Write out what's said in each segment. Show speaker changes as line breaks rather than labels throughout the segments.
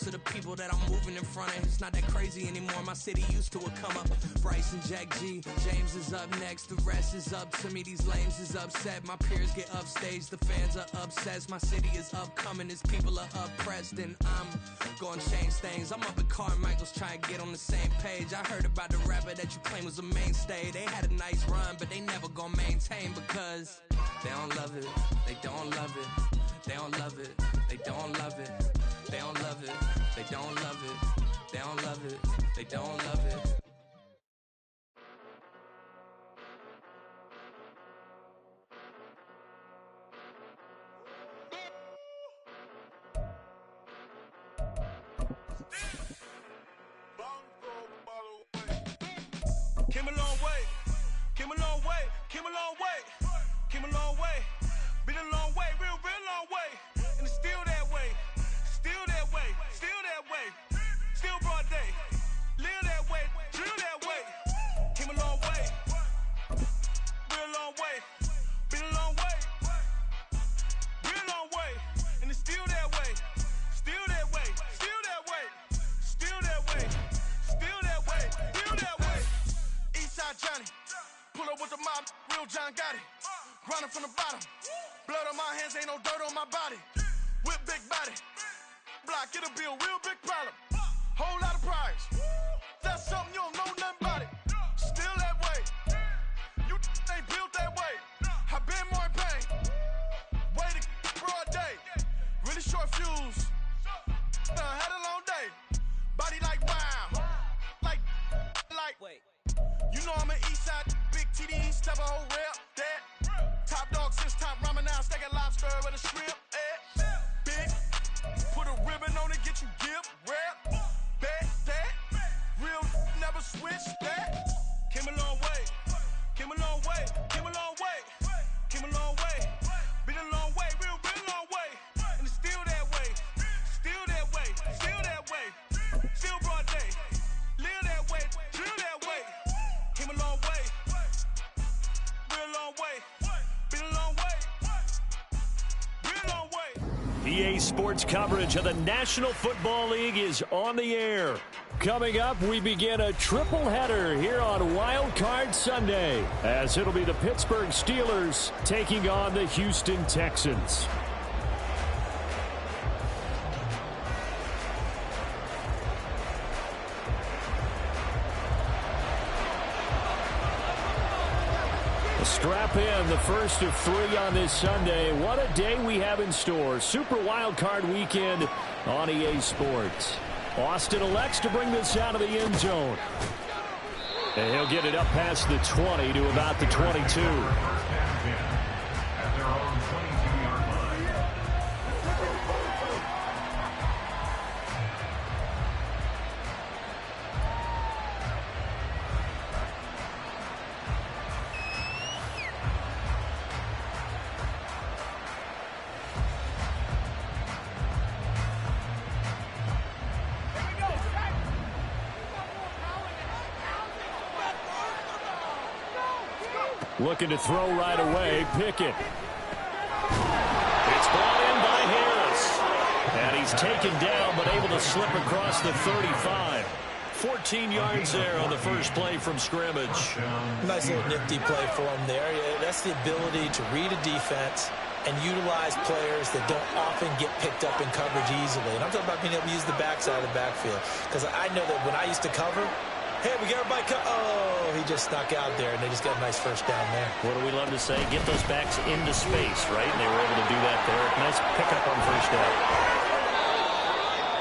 to the people that I'm moving in front of. It's not that crazy anymore. My city used to a come up. Bryce and Jack G, James is up next. The rest is up to me. These lames is upset. My peers get upstage. The fans are obsessed. My city is upcoming. His people are oppressed, and I'm gonna change things. I'm up at Carmichael's trying to get on the same page. I heard about the rapper that you claim was a mainstay. They had a nice run, but they never gonna maintain because they don't love it. They don't love it. They don't love it. They don't love it. They don't love it. They don't love it. They don't love it. They don't love it.
Came a long way, came a long way, came a long way, came a long way, been a long way, real long way, and it's still that way, still that way, still that way, still broad day, live that way, drill that way, came a long way, real long way, been a long way, real long way, and it's still that way, still that way, still that way, still that way, still that way, still that way. Eastside Johnny, pull up with the mob, real John Gotti. Grinding from the bottom, blood on my hands, ain't no dirt on my body. Whip big body, block, it'll be a real big problem. Whole lot of prize, that's something you don't know nothing about it. Still that way, you ain't built that way. I been more in pain, way to broad day. Really short fuse, had a long day. Body like wow, like. Wait. You know I'm an Eastside, big TD, step a whole rep, that. Top dog since top ramen now, stack a lobster with a shrimp, big, put a ribbon on it, get you give, rep, bet, that. Real never switch, that. Came a long way, came a long way, came a long way, came a long way. Been a long way, real long way. And it's still that way, still that way, still that way. Still broad day, live that way, drill that way. Came a long way, real long way, been a long way, real long way.
EA Sports coverage of the National Football League is on the air. Coming up, we begin a triple header here on Wild Card Sunday, as it'll be the Pittsburgh Steelers taking on the Houston Texans. Strap in, the first of three on this Sunday. What a day we have in store. Super Wild Card Weekend on EA Sports. Austin elects to bring this out of the end zone. And he'll get it up past the 20 to about the 22. Looking to throw right away, Pickett. It's brought in by Harris. And he's taken down, but able to slip across the 35. 14 yards there on the first play from scrimmage.
Nice little nifty play for him there. Yeah, that's the ability to read a defense and utilize players that don't often get picked up in coverage easily. And I'm talking about being able to use the backside of the backfield. Because I know that when I used to cover, hey, we got everybody oh, he just snuck out there, and they just got a nice first down there.
What do we love to say? Get those backs into space, right? And they were able to do that there. Nice pickup on first down.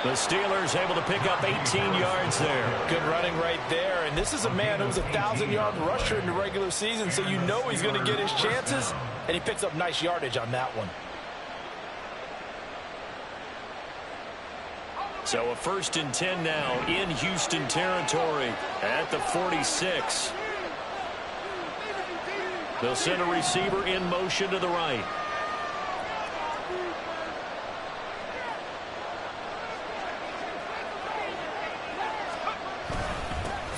The Steelers able to pick up 18 yards there.
Good running right there. And this is a man who's a 1,000-yard rusher in the regular season, so you know he's going to get his chances, and he picks up nice yardage on that one.
So a 1st and 10 now in Houston territory at the 46. They'll send a receiver in motion to the right.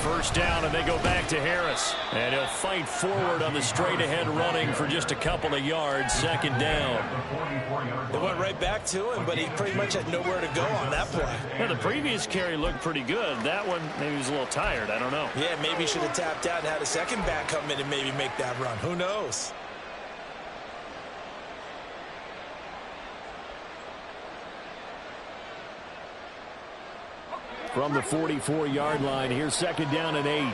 first down, and they go back to Harris. And he'll fight forward on the straight-ahead running for just a couple of yards. Second down.
They went right back to him, but he pretty much had nowhere to go on that play.
Yeah, the previous carry looked pretty good. That one, maybe he was a little tired. I don't know.
Yeah, maybe he should have tapped out and had a second back come in and maybe make that run. Who knows?
From the 44-yard line, here's second down and 8.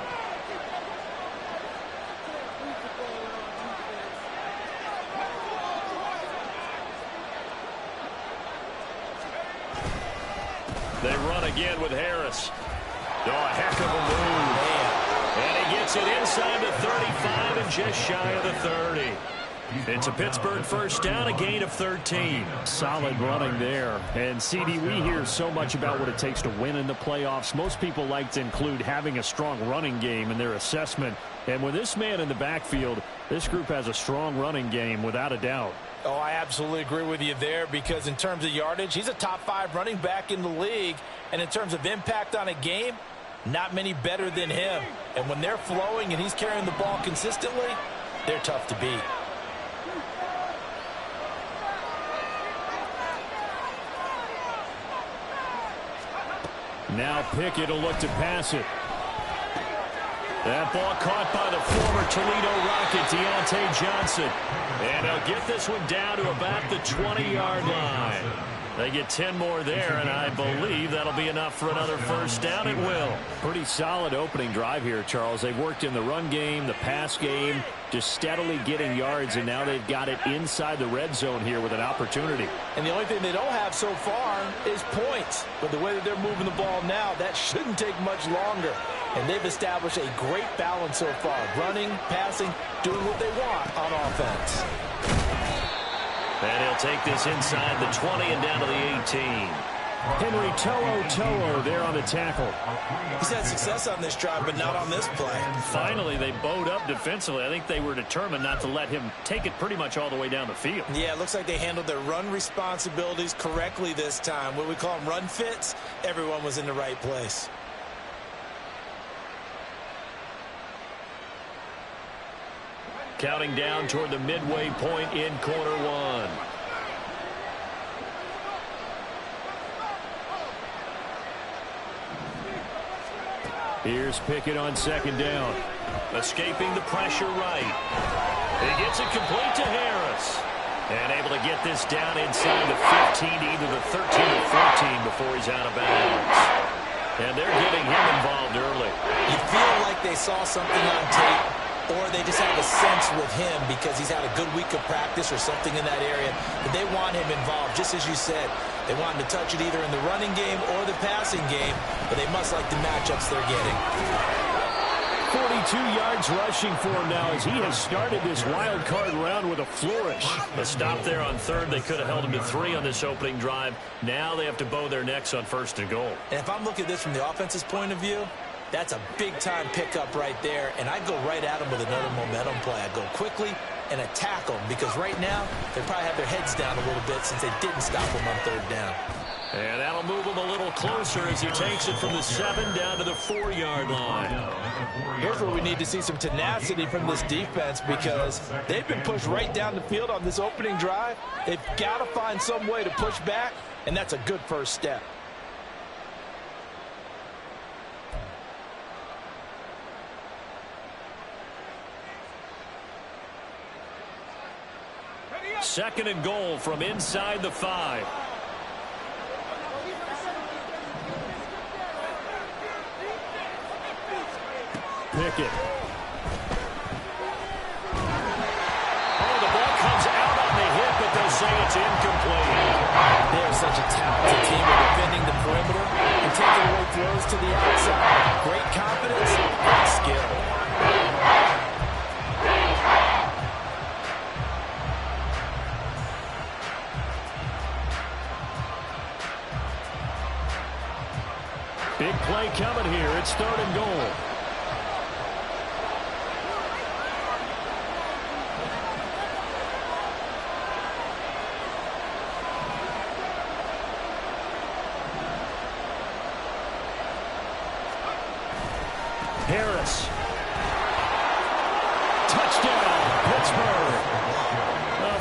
They run again with Harris. Oh, a heck of a move. And he gets it inside the 35 and just shy of the 30. It's a Pittsburgh first down, a gain of 13. Solid running there. And, CD, we hear so much about what it takes to win in the playoffs. Most people like to include having a strong running game in their assessment. And with this man in the backfield, this group has a strong running game without a doubt.
Oh, I absolutely agree with you there, because in terms of yardage, he's a top 5 running back in the league. And in terms of impact on a game, not many better than him. And when they're flowing and he's carrying the ball consistently, they're tough to beat.
Now Pickett will look to pass it. That ball caught by the former Toledo Rocket, Deontay Johnson. And he'll get this one down to about the 20-yard line. They get 10 more there, and I believe that'll be enough for another first down. It will. Pretty solid opening drive here, Charles. They've worked in the run game, the pass game, just steadily getting yards, and now they've got it inside the red zone here with an opportunity.
And the only thing they don't have so far is points. But the way that they're moving the ball now, that shouldn't take much longer. And they've established a great balance so far. Running, passing, doing what they want on offense.
And he'll take this inside the 20 and down to the 18. Henry To'o there on the tackle.
He's had success on this drive, but not on this play.
Finally, they bowed up defensively. I think they were determined not to let him take it pretty much all the way down the field.
Yeah, it looks like they handled their run responsibilities correctly this time. What we call them run fits, everyone was in the right place.
Counting down toward the midway point in quarter one. Here's Pickett on second down. Escaping the pressure right. He gets it complete to Harris. And able to get this down inside the 15, either the 13 or 14 before he's out of bounds. And they're getting him involved early.
You feel like they saw something on tape, or they just have a sense with him because he's had a good week of practice or something in that area. But they want him involved, just as you said. They want him to touch it either in the running game or the passing game, but they must like the matchups they're getting.
42 yards rushing for him now as he has started this wild card round with a flourish. A stop there on third. They could have held him to 3 on this opening drive. Now they have to bow their necks on first and goal.
And if I'm looking at this from the offense's point of view, that's a big-time pickup right there, and I'd go right at him with another momentum play. I'd go quickly and attack them, because right now they probably have their heads down a little bit since they didn't stop him on third down.
And that'll move him a little closer as he takes it from the 7 down to the 4-yard line.
Here's where we need to see some tenacity from this defense, because they've been pushed right down the field on this opening drive. They've got to find some way to push back, and that's a good first step.
Second and goal from inside the 5. Pickett. Oh, the ball comes out on the hit, but they'll say it's incomplete.
They are such a talented team at defending the perimeter and taking away throws to the outside. Great confidence, great skill.
Big play coming here. It's third and goal. Harris. Touchdown, Pittsburgh.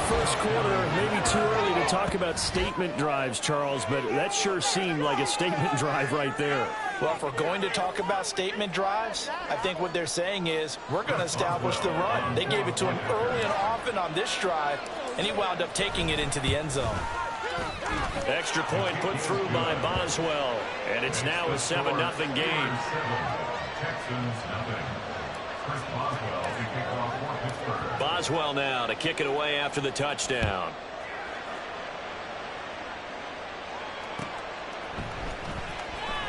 First quarter, maybe too early to talk about statement drives, Charles, but that sure seemed like a statement drive right there.
Well, if we're going to talk about statement drives, I think what they're saying is we're going to establish the run. They gave it to him early and often on this drive, and he wound up taking it into the end zone.
Extra point put through by Boswell, and it's now a 7-0 game. Boswell now to kick it away after the touchdown.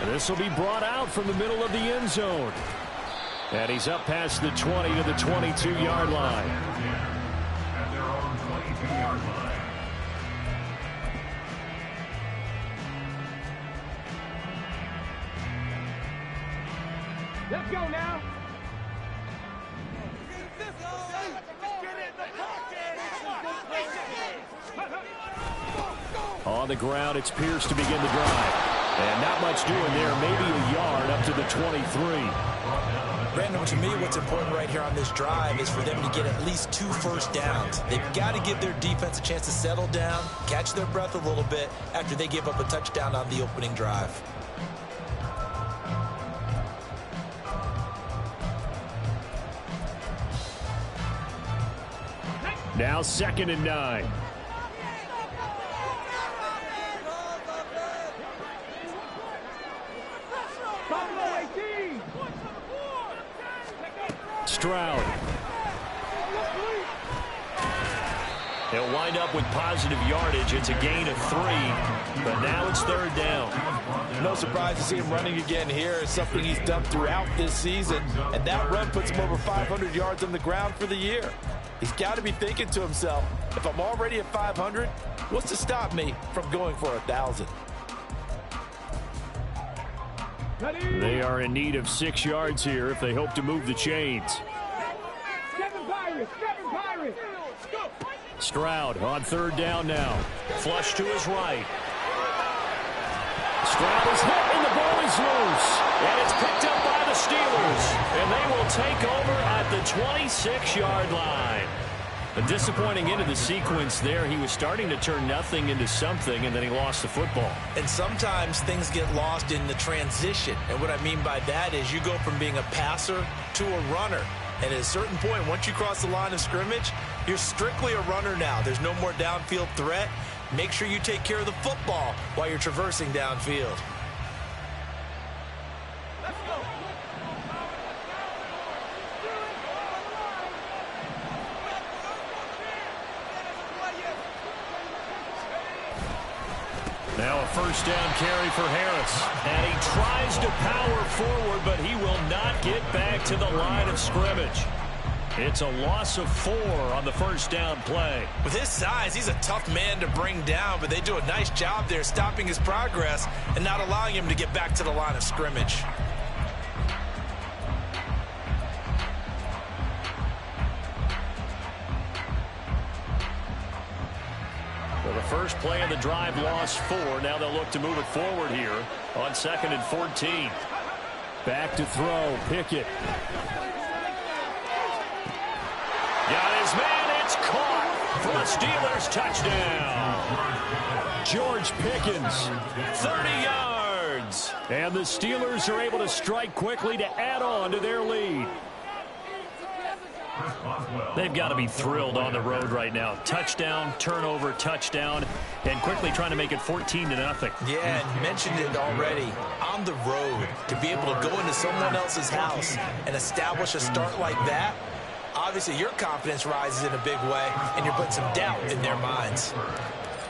And this will be brought out from the middle of the end zone. And he's up past the 20 to the 22-yard line.
At their own 22-yard line.
Let's go now.
On the ground, it's Pierce to begin the drive. And not much doing there, maybe a yard up to the 23.
Brandon, to me, what's important right here on this drive is for them to get at least 2 first downs. They've got to give their defense a chance to settle down, catch their breath a little bit after they give up a touchdown on the opening drive.
Now 2nd and 9. Stroud. They'll wind up with positive yardage. It's a gain of 3, but now it's 3rd down.
No surprise to see him running again here. It's something he's done throughout this season, and that run puts him over 500 yards on the ground for the year. He's got to be thinking to himself, if I'm already at 500, what's to stop me from going for 1,000?
They are in need of 6 yards here if they hope to move the chains. Stroud on 3rd down now. Flush to his right. Stroud is hit and the ball is loose. And it's picked up by the Steelers. And they will take over at the 26-yard line. A disappointing end of the sequence there. He was starting to turn nothing into something, and then he lost the football.
And sometimes things get lost in the transition. And what I mean by that is you go from being a passer to a runner. And at a certain point, once you cross the line of scrimmage, you're strictly a runner now. There's no more downfield threat. Make sure you take care of the football while you're traversing downfield.
Now a 1st down carry for Harris. And he tries to power forward, but he will not get back to the line of scrimmage. It's a loss of 4 on the 1st down play.
With his size, he's a tough man to bring down, but they do a nice job there stopping his progress and not allowing him to get back to the line of scrimmage.
Well, the first play of the drive lost 4. Now they'll look to move it forward here on 2nd and 14. Back to throw. Pickett. Got his man. It's caught for a Steelers touchdown. George Pickens, 30 yards. And the Steelers are able to strike quickly to add on to their lead. They've got to be thrilled on the road right now. Touchdown, turnover, touchdown, and quickly trying to make it 14-0.
Yeah, and you mentioned it already. On the road, to be able to go into someone else's house and establish a start like that, obviously your confidence rises in a big way, and you're putting some doubt in their minds.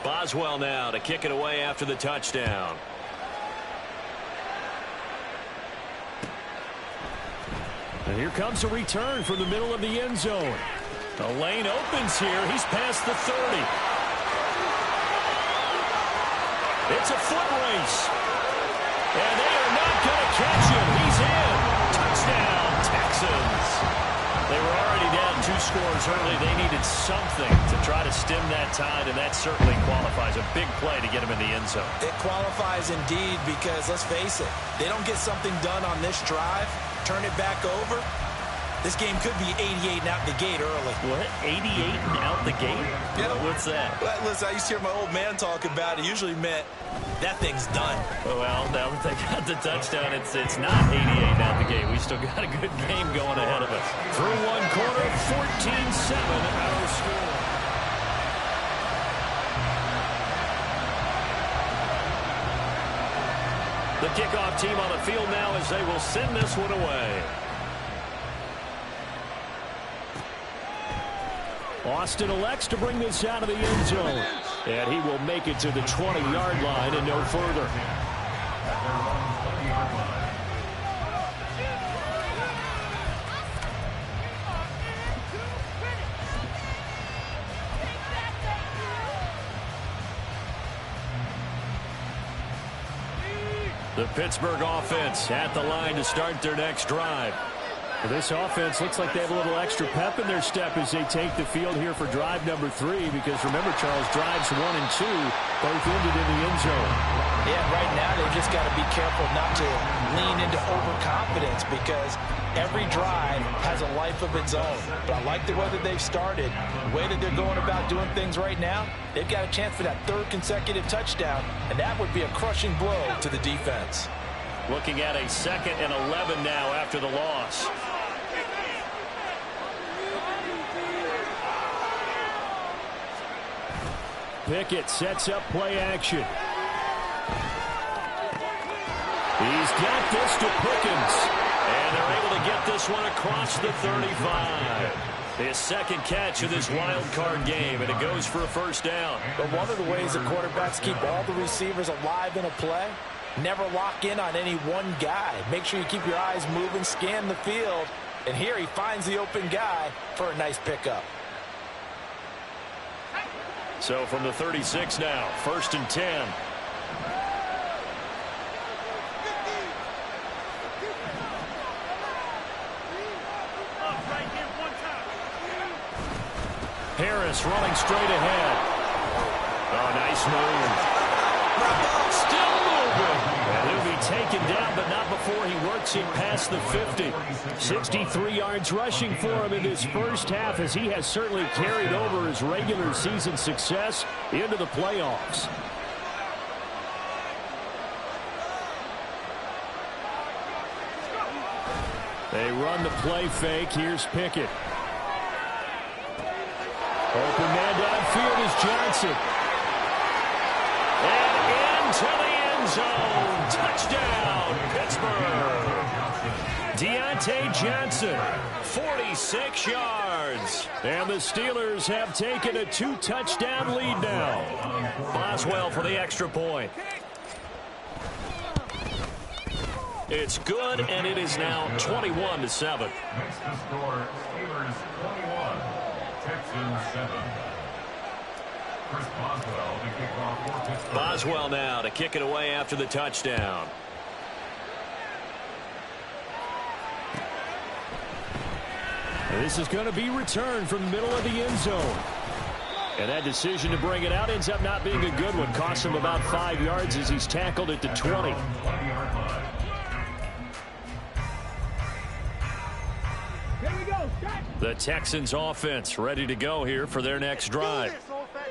Boswell now to kick it away after the touchdown. And here comes a return from the middle of the end zone. The lane opens here. He's past the 30. It's a foot race. And they are not going to catch him. He's in. Touchdown, Texans. They were already down 2 scores early. They needed something to try to stem that tide, and that certainly qualifies. A big play to get him in the end zone.
It qualifies indeed because, let's face it, they don't get something done on this drive, turn it back over, this game could be 88 and out the gate early.
What? 88 and out the gate?
Yeah.
What's that?
Well, listen, I used to hear my old man talk about it. Usually meant that thing's done.
Well, now that they got the touchdown, it's not 88 out the gate. We still got a good game going ahead of us. Through one quarter, 14-7 our score. The kickoff team on the field now as they will send this one away. Austin elects to bring this out of the end zone. And he will make it to the 20-yard line and no further. The Pittsburgh offense at the line to start their next drive. Well, this offense looks like they have a little extra pep in their step as they take the field here for drive number 3, because remember, Charles, drives 1 and 2 both ended in the end zone.
Yeah, right now they've just got to be careful not to lean into overconfidence, because every drive has a life of its own. But I like the way that they've started, the way that they're going about doing things right now. They've got a chance for that 3rd consecutive touchdown, and that would be a crushing blow to the defense.
Looking at a 2nd and 11 now after the loss. Pickett sets up play action. He's got this to Pickens. And they're able to get this one across the 35. His 2nd catch of this wild card game, and it goes for a 1st down.
But one of the ways that quarterbacks keep all the receivers alive in a play, never lock in on any one guy. Make sure you keep your eyes moving, scan the field. And here he finds the open guy for a nice pickup.
So from the 36 now, 1st and 10. Harris running straight ahead. Oh, nice move. Still moving. And he'll be taken down, but not before he works it past the 50. 63 yards rushing for him in this first half, as he has certainly carried over his regular season success into the playoffs. They run the play fake. Here's Pickett. Open man downfield is Johnson. And into the end zone. Touchdown, Pittsburgh. Deontay Johnson, 46 yards. And the Steelers have taken a 2-touchdown lead now. Boswell for the extra point. It's good, and it is now 21-7.
Makes the score Steelers 21, Texans 7. Chris Boswell to kick off for Pittsburgh.
Boswell now to kick it away after the touchdown. This is going to be returned from the middle of the end zone. And that decision to bring it out ends up not being a good one. Costs him about 5 yards as he's tackled at the 20. The Texans offense ready to go here for their next drive.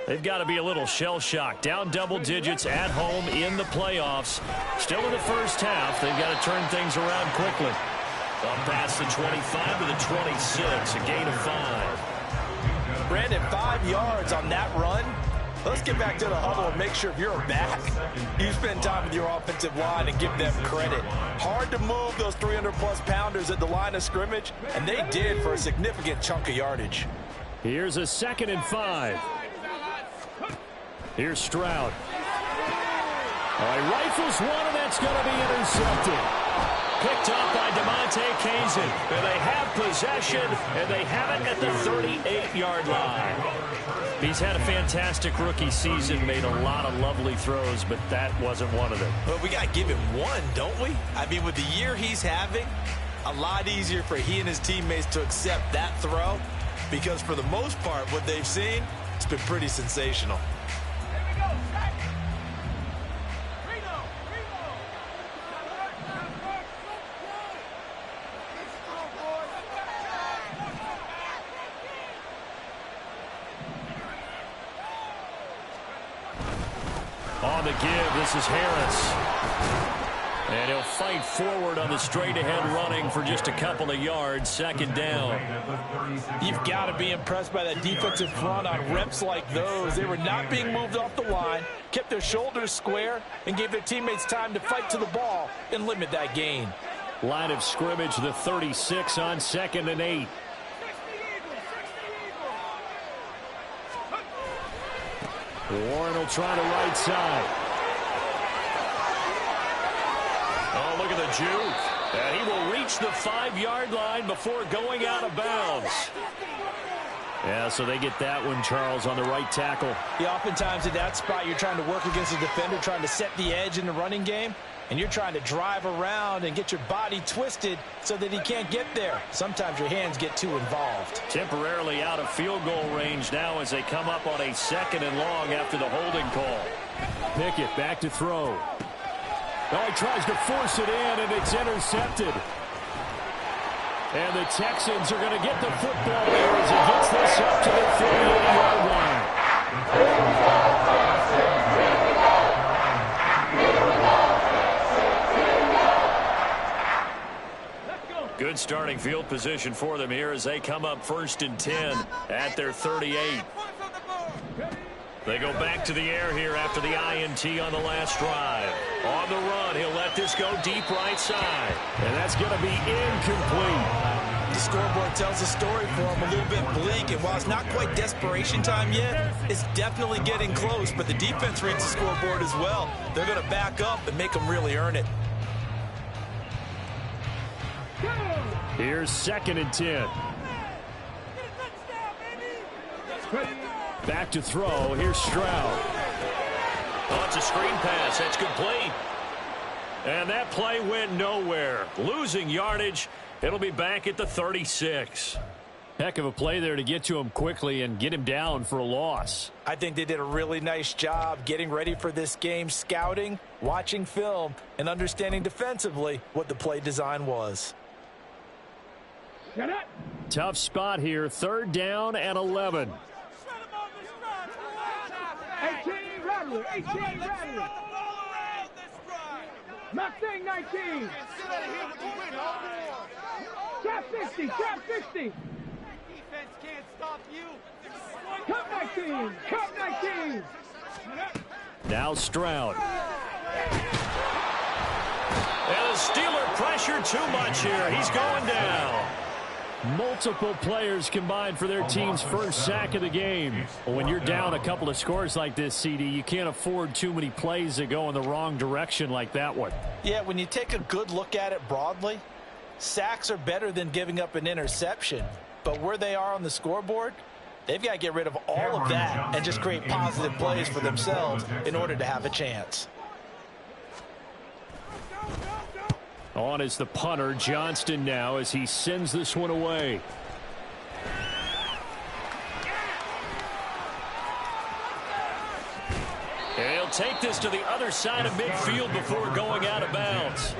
They've got to be a little shell-shocked. Down double digits at home in the playoffs. Still in the first half. They've got to turn things around quickly. Up past the 25 to the 26. A gain of 5.
Brandon, 5 yards on that run. Let's get back to the huddle and make sure if you're back, you spend time with your offensive line and give them credit. Hard to move those 300-plus pounders at the line of scrimmage, and they did for a significant chunk of yardage.
Here's a 2nd and 5. Here's Stroud. Oh, he rifles one, and that's going to be intercepted. Picked up by DeMonte Kazin. And they have possession, and they have it at the 38-yard line. He's had a fantastic rookie season, made a lot of lovely throws, but that wasn't one of them.
But we got to give him one, don't we? I mean, with the year he's having, a lot easier for he and his teammates to accept that throw, because for the most part, what they've seen, it's been pretty sensational.
on the give. This is Harris. And he'll fight forward on the straight-ahead running for just a couple of yards. Second down.
You've got to be impressed by that defensive front on reps like those. They were not being moved off the line, kept their shoulders square, and gave their teammates time to fight to the ball and limit that gain.
Line of scrimmage, the 36 on 2nd and 8. Warren will try the right side. Oh, look at the juke. And he will reach the 5-yard line before going out of bounds. Yeah, so they get that one, Charles, on the right tackle.
Yeah, oftentimes in that spot, you're trying to work against a defender, trying to set the edge in the running game, and you're trying to drive around and get your body twisted so that he can't get there. Sometimes your hands get too involved.
Temporarily out of field goal range now as they come up on a 2nd and long after the holding call. Pickett back to throw. Oh, he tries to force it in, and it's intercepted. And the Texans are going to get the football there as he gets this up to the 38-yard line. Good starting field position for them here as they come up 1st and 10 at their 38. They go back to the air here after the INT on the last drive. On the run, he'll let this go deep right side. And that's going to be incomplete.
The scoreboard tells a story for him, a little bit bleak. And while it's not quite desperation time yet, it's definitely getting close. But the defense reads the scoreboard as well. They're going to back up and make them really earn it.
Here's 2nd and 10. Back to throw. Here's Stroud. Oh, it's a screen pass. That's complete. And that play went nowhere. Losing yardage. It'll be back at the 36. Heck of a play there to get to him quickly and get him down for a loss.
I think they did a really nice job getting ready for this game, scouting, watching film, and understanding defensively what the play design was.
Tough spot here. 3rd down and 11.
18, Rattler. 18, Rattler. Mustang 19. Trap 60, trap 60.
Defense can't stop you.
Cup 19, cup 19.
Now Stroud. And the Steeler pressure too much here. He's going down. Multiple players combined for their team's first sack of the game. When you're down a couple of scores like this, CD, you can't afford too many plays that go in the wrong direction like that one.
Yeah, when you take a good look at it broadly, sacks are better than giving up an interception. But where they are on the scoreboard, they've got to get rid of all of that and just create positive plays for themselves in order to have a chance.
On is the punter, Johnston, now as he sends this one away. And he'll take this to the other side of midfield before going out of bounds.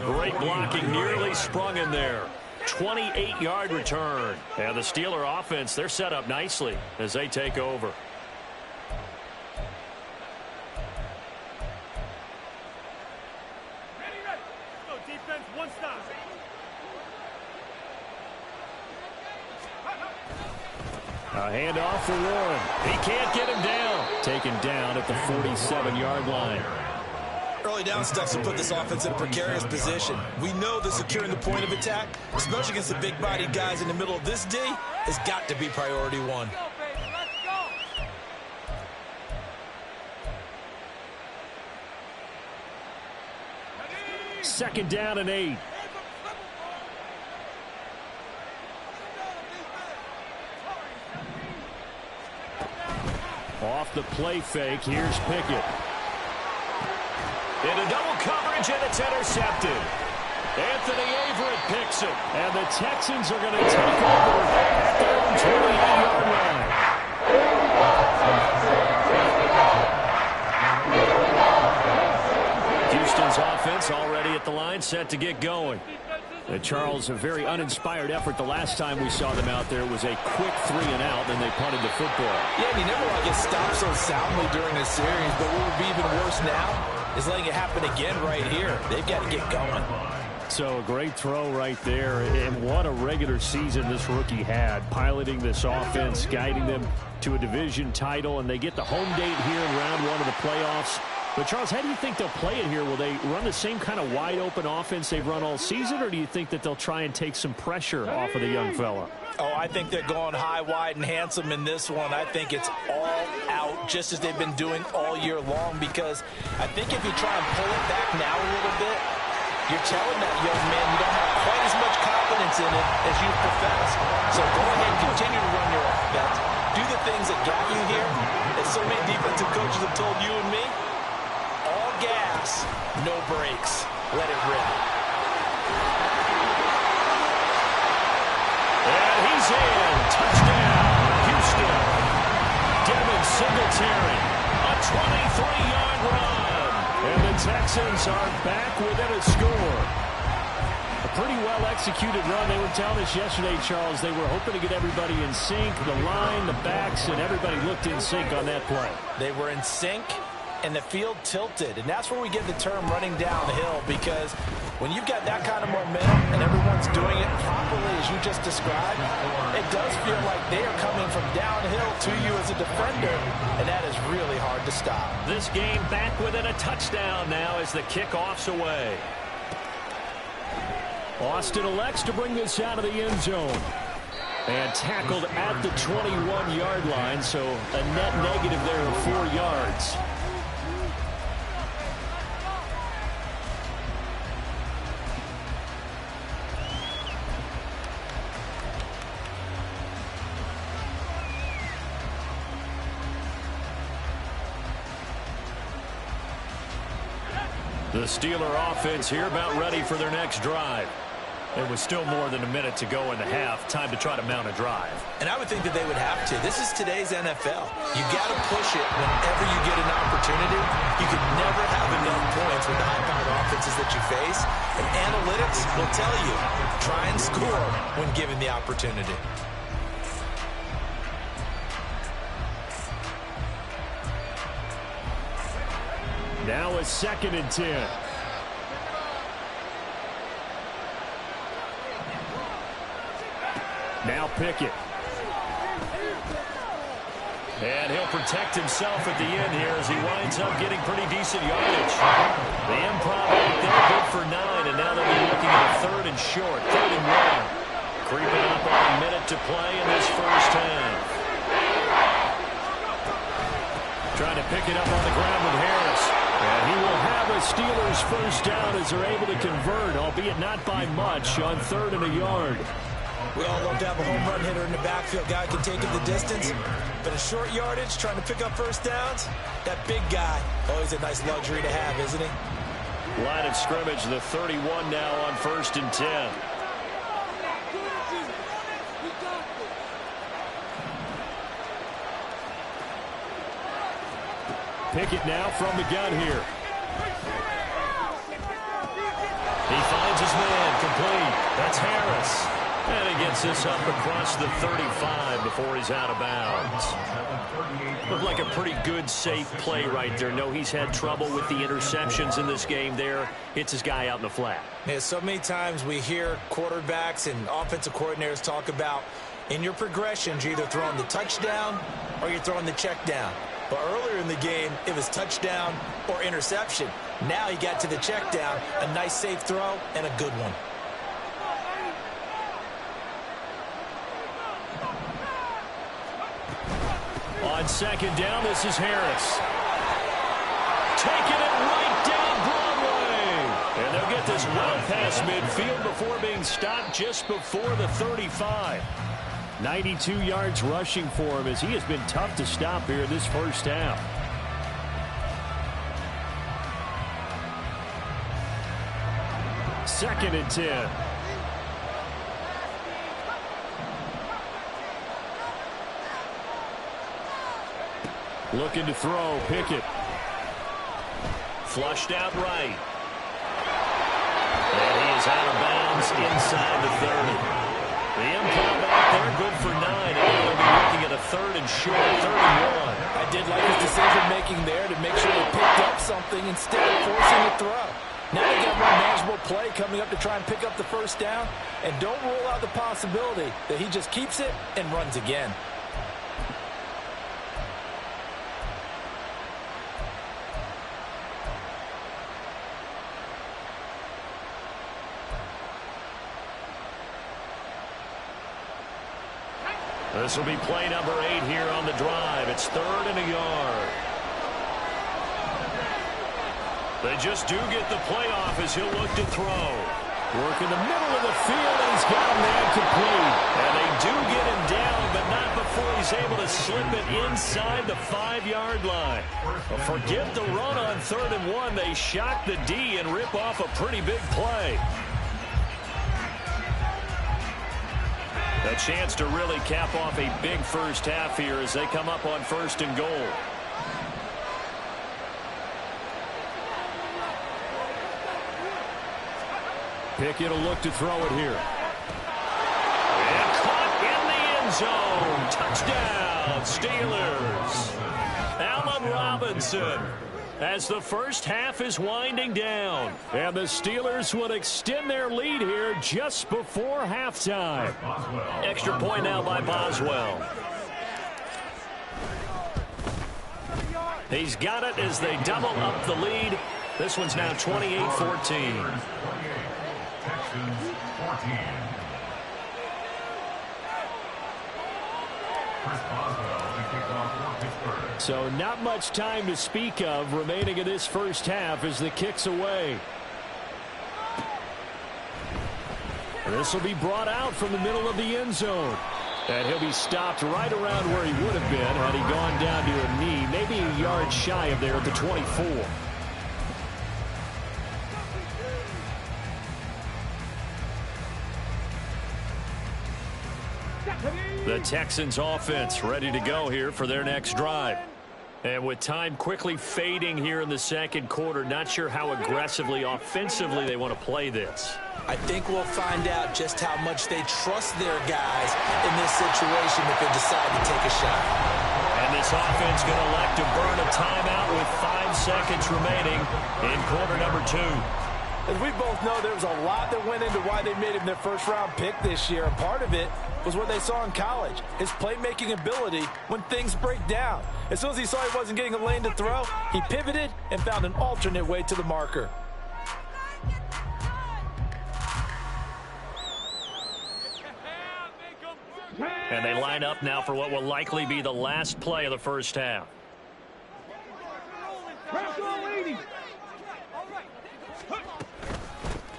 Great blocking, nearly sprung in there. 28-yard return. And the Steeler offense, they're set up nicely as they take over. A handoff for Warren. He can't get him down. Taken down at the 47-yard line.
Early down stuff to put this offense in a precarious position. We know that securing the point of attack, especially against the big-bodied guys in the middle of this D, has got to be priority one.
Second down and 8. Off the play fake, here's Pickett. Into double coverage, and it's intercepted. Anthony Averett picks it, and the Texans are going to take over at their own 28-yard line. Houston's offense already at the line, set to get going. Charles, a very uninspired effort the last time we saw them out there. It was a quick 3-and-out, and they punted the football.
Yeah, and you never want to get stopped so soundly during this series, but what would be even worse now is letting it happen again right here. They've got to get going.
So a great throw right there, and what a regular season this rookie had, piloting this offense, guiding them to a division title, and they get the home date here in round 1 of the playoffs. But, Charles, how do you think they'll play it here? Will they run the same kind of wide-open offense they've run all season, or do you think that they'll try and take some pressure off of the young fella?
Oh, I think they're going high, wide, and handsome in this one. I think it's all out, just as they've been doing all year long, because I think if you try and pull it back now a little bit, you're telling that young man you don't have quite as much confidence in it as you profess. So go ahead and continue to run your offense. Do the things that got you here, as so many defensive coaches have told you and me. All gas, no brakes. Let it rip.
And he's in. Touchdown, Houston. Devin Singletary, a 23-yard run. And the Texans are back within a score. A pretty well-executed run. They were telling us yesterday, Charles, they were hoping to get everybody in sync. The line, the backs, and everybody looked in sync on that play.
They were in sync, and the field tilted. And that's where we get the term running downhill, because when you've got that kind of momentum and everyone's doing it properly as you just described, it does feel like they are coming from downhill to you as a defender, and that is really hard to stop.
This game back within a touchdown now as the kickoff's away. Austin elects to bring this out of the end zone. And tackled at the 21-yard line, so a net negative there of 4 yards. The Steeler offense here about ready for their next drive. There was still more than a minute to go in the half. Time to try to mount a drive.
And I would think that they would have to. This is today's NFL. You got to push it whenever you get an opportunity. You can never have enough points with the high-powered offenses that you face. And analytics will tell you, try and score when given the opportunity.
Now a 2nd and 10. Now Pickett. And he'll protect himself at the end here as he winds up getting pretty decent yardage. The improv right there, good for 9, and now they'll be looking at a 3rd and short, 3rd and 1. Creeping up on a minute to play in this first half. Trying to pick it up on the ground with Harris. And he will have a Steelers first down as they're able to convert, albeit not by much, on 3rd and a yard.
We all love to have a home run hitter in the backfield. Guy can take it the distance. But a short yardage, trying to pick up first downs, that big guy, always a nice luxury to have, isn't he?
Line of scrimmage, the 31 now on 1st and 10. Pickett now from the gun here. He finds his man, complete. That's Harris. And he gets this up across the 35 before he's out of bounds. Looked like a pretty good, safe play right there. No, he's had trouble with the interceptions in this game there. Hits his guy out in the flat.
Yeah, so many times we hear quarterbacks and offensive coordinators talk about in your progressions, you're either throwing the touchdown or you're throwing the check down. But earlier in the game, it was touchdown or interception. Now he got to the check down, a nice safe throw, and a good one.
On 2nd down, this is Harris. Taking it right down Broadway. And they'll get this well past midfield before being stopped just before the 35. 92 yards rushing for him as he has been tough to stop here in this first half. Second and 10. Looking to throw, Pickett. Flushed out right. And he is out of bounds Steelers inside the 30. The impound back there, good for 9. And now they'll be looking at a 3rd and short, 31.
I did like his decision-making there to make sure they picked up something instead of forcing a throw. Now they got more manageable play coming up to try and pick up the first down. And don't rule out the possibility that he just keeps it and runs again.
This will be play number 8 here on the drive. It's 3rd and a yard. They just do get the play off as he'll look to throw. Work in the middle of the field, and he's got him there complete. And they do get him down, but not before he's able to slip it inside the 5-yard line. Well, forget the run on 3rd and 1. They shock the D and rip off a pretty big play. A chance to really cap off a big first half here as they come up on 1st and goal. Pickett will look to throw it here. And caught in the end zone. Touchdown, Steelers. Allen Robinson. As the first half is winding down. And the Steelers would extend their lead here just before halftime. Extra point now by Boswell. He's got it as they double up the lead. This one's now 28-14.
Texans 14. Chris Boswell, the kickoff for Pittsburgh.
So not much time to speak of remaining in this first half as the kick's away. This will be brought out from the middle of the end zone. And he'll be stopped right around where he would have been had he gone down to a knee, maybe a yard shy of there at the 24. The Texans offense ready to go here for their next drive. And with time quickly fading here in the second quarter, not sure how aggressively offensively they want to play this.
I think we'll find out just how much they trust their guys in this situation if they decide to take a shot.
And this offense going to elect to burn a timeout with 5 seconds remaining in quarter number 2.
As we both know, there was a lot that went into why they made him their first-round pick this year. And part of it was what they saw in college, his playmaking ability when things break down. As soon as he saw he wasn't getting a lane to throw, he pivoted and found an alternate way to the marker.
And they line up now for what will likely be the last play of the first half.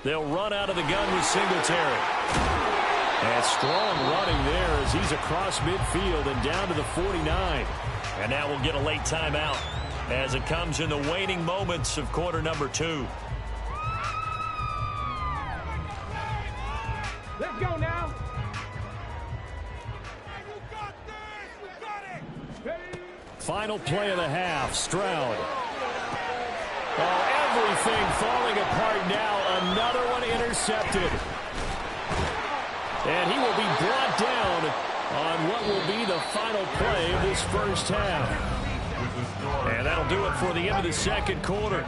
They'll run out of the gun with Singletary. And strong running there as he's across midfield and down to the 49. And now we'll get a late timeout as it comes in the waning moments of quarter number 2.
Let's go now.
Final play of the half, Stroud. Oh, everything falling apart now. Another one intercepted. And he will be brought down on what will be the final play of this first half. And that'll do it for the end of the second quarter.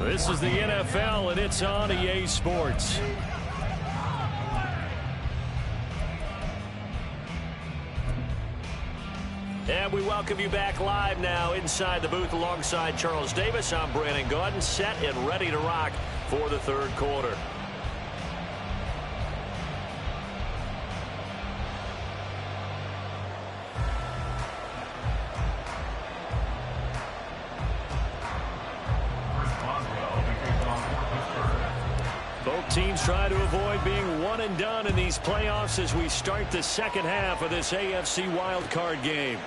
This is the NFL, and it's on EA Sports. And we welcome you back live now inside the booth alongside Charles Davis. I'm Brandon Gaudin, set and ready to rock for the third quarter. Both teams try to avoid being one and done in these playoffs as we start the second half of this AFC wildcard game.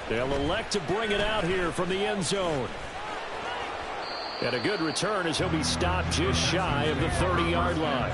They'll elect to bring it out here from the end zone. And a good return as he'll be stopped just shy of the 30-yard line.